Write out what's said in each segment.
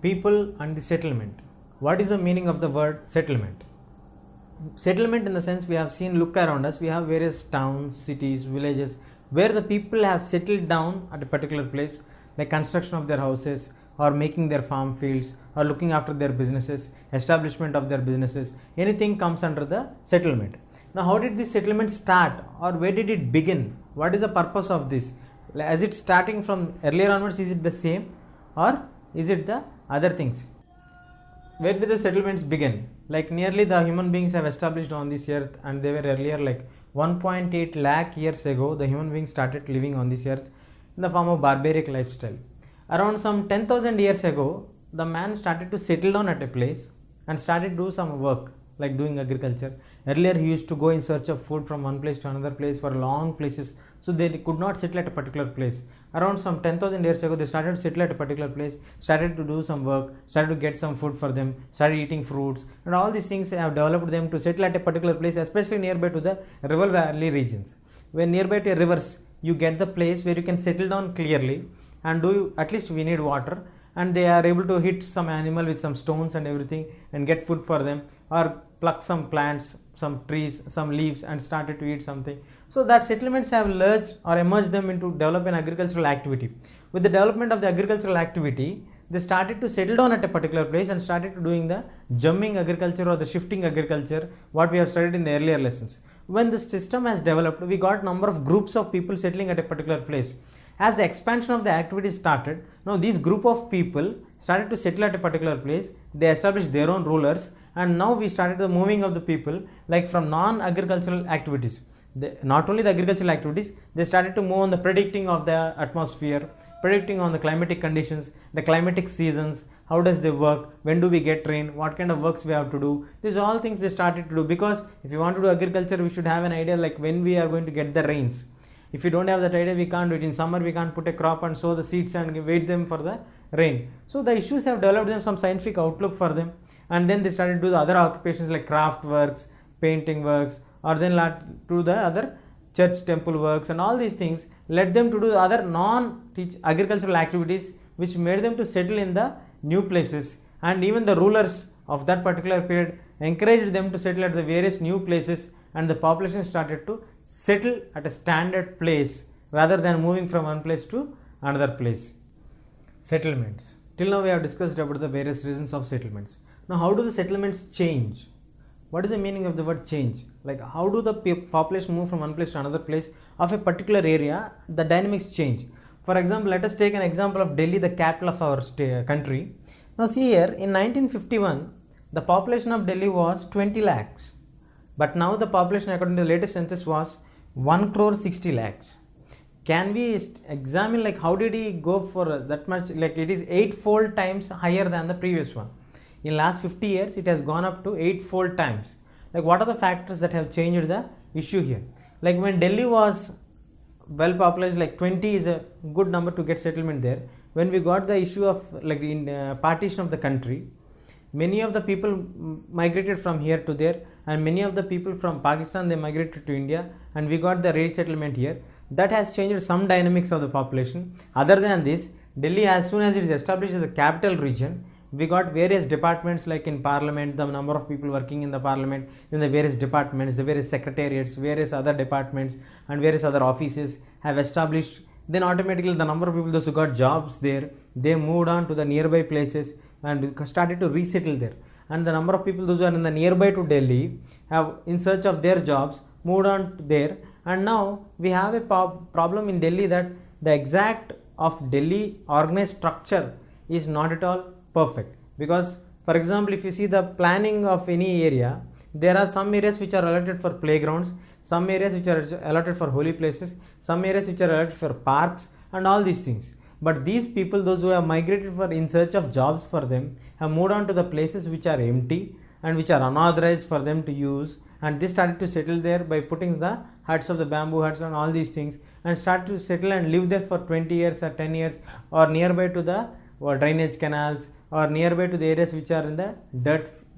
People and the settlement. What is the meaning of the word settlement? Settlement, in the sense, we have seen, look around us, we have various towns, cities, villages where the people have settled down at a particular place, like construction of their houses, or making their farm fields, or looking after their businesses, establishment of their businesses. Anything comes under the settlement. Now, how did this settlement start, or where did it begin? What is the purpose of this? Is it starting from earlier onwards? Is it the same, or is it the other things? Where did the settlements begin? Like nearly the human beings have established on this earth, and they were earlier like 1.8 lakh years ago the human beings started living on this earth in the form of barbaric lifestyle. Around some 10,000 years ago, the man started to settle down at a place and started to do some work like doing agriculture. Earlier he used to go in search of food from one place to another place for long places, so they could not settle at a particular place. Around some 10,000 years ago, they started to settle at a particular place, started to do some work, started to get some food for them, started eating fruits, and all these things have developed them to settle at a particular place, especially nearby to the river valley regions. When nearby to rivers, you get the place where you can settle down clearly and do, at least we need water, and they are able to hit some animal with some stones and everything and get food for them, or pluck some plants, some trees, some leaves, and started to eat something. So that settlements have lurched or emerged them into develop an agricultural activity. With the development of the agricultural activity, they started to settle down at a particular place and started to doing the jumping agriculture or the shifting agriculture, what we have studied in the earlier lessons. When this system has developed, we got number of groups of people settling at a particular place. As the expansion of the activity started, now this group of people started to settle at a particular place, they established their own rulers, and now we started the moving of the people like from non-agricultural activities. Not only the agricultural activities, they started to move on the predicting of the atmosphere, predicting on the climatic conditions, the climatic seasons, how does they work, when do we get rain, what kind of works we have to do. These are all things they started to do, because if you want to do agriculture, we should have an idea like when we are going to get the rains. If you don't have that idea, we can't do it. In summer, we can't put a crop and sow the seeds and wait them for the rain. So the issues have developed them some scientific outlook for them, and then they started to do the other occupations like craft works, painting works, or then to the other church temple works, and all these things led them to do the other non-agricultural activities, which made them to settle in the new places. And even the rulers of that particular period encouraged them to settle at the various new places, and the population started to settle at a standard place rather than moving from one place to another place. Settlements. Till now we have discussed about the various reasons of settlements. Now, how do the settlements change? What is the meaning of the word change? Like, how do the population move from one place to another place of a particular area? The dynamics change. For example, let us take an example of Delhi, the capital of our country. Now see here, in 1951, the population of Delhi was 20 lakhs. But now the population according to the latest census was 1 crore 60 lakhs. Can we examine like how did he go for that much? Like it is 8-fold times higher than the previous one. In last 50 years, it has gone up to 8-fold times. Like what are the factors that have changed the issue here? Like when Delhi was well populated, like 20 is a good number to get settlement there. When we got the issue of like in partition of the country, many of the people migrated from here to there, and many of the people from Pakistan, they migrated to India, and we got the resettlement here. That has changed some dynamics of the population. Other than this, Delhi, as soon as it is established as a capital region, we got various departments like in parliament, the number of people working in the parliament, in the various departments, the various secretariats, various other departments and various other offices have established. Then automatically the number of people, those who got jobs there, they moved on to the nearby places and started to resettle there. And the number of people, those who are in the nearby to Delhi, have in search of their jobs, moved on there. And now we have a problem in Delhi that the exact of Delhi organized structure is not at all perfect. Because for example, if you see the planning of any area, there are some areas which are allotted for playgrounds, some areas which are allotted for holy places, some areas which are allotted for parks and all these things. But these people, those who have migrated for in search of jobs for them, have moved on to the places which are empty and which are unauthorized for them to use, and they started to settle there by putting the huts of the bamboo huts and all these things, and started to settle and live there for 20 years or 10 years or nearby to the drainage canals or nearby to the areas which are in the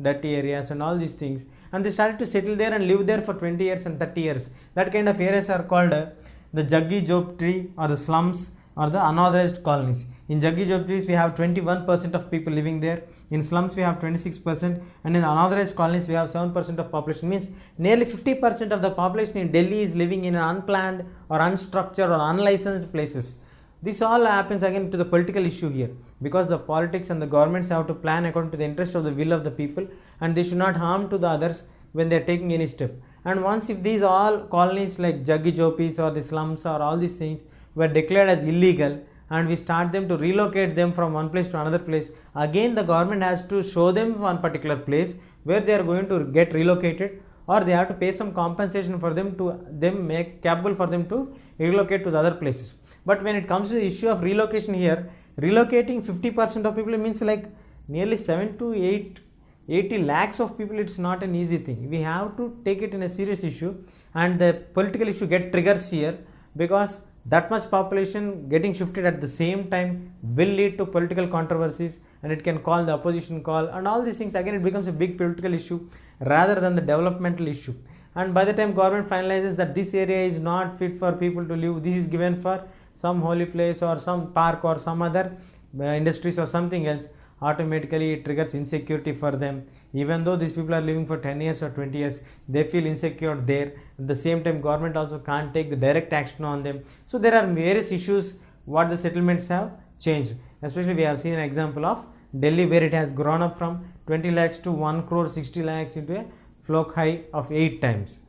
dirty areas and all these things, and they started to settle there and live there for 20 years and 30 years. That kind of areas are called the Jaggi Jopri or the slums, or the unauthorized colonies. In Jaggi Jhopris we have 21% of people living there, in slums we have 26%, and in the unauthorized colonies we have 7% of population. Means nearly 50% of the population in Delhi is living in an unplanned or unstructured or unlicensed places. This all happens again to the political issue here, because the politics and the governments have to plan according to the interest of the will of the people, and they should not harm to the others when they are taking any step. And once if these all colonies like Jaggi Jhopis or the slums or all these things were declared as illegal, and we start them to relocate them from one place to another place, again the government has to show them one particular place where they are going to get relocated, or they have to pay some compensation for them to them make capable for them to relocate to the other places. But when it comes to the issue of relocation here, relocating 50% of people means like nearly 7 to 80 lakhs of people. It's not an easy thing. We have to take it in a serious issue, and the political issue get triggers here, because that much population getting shifted at the same time will lead to political controversies, and it can call the opposition call and all these things. Again, it becomes a big political issue rather than the developmental issue. And by the time government finalizes that this area is not fit for people to live, this is given for some holy place or some park or some other industries or something else, automatically it triggers insecurity for them. Even though these people are living for 10 years or 20 years, they feel insecure there. At the same time, government also can't take the direct action on them. So there are various issues what the settlements have changed. Especially we have seen an example of Delhi, where it has grown up from 20 lakhs to 1 crore 60 lakhs into a flock high of 8 times.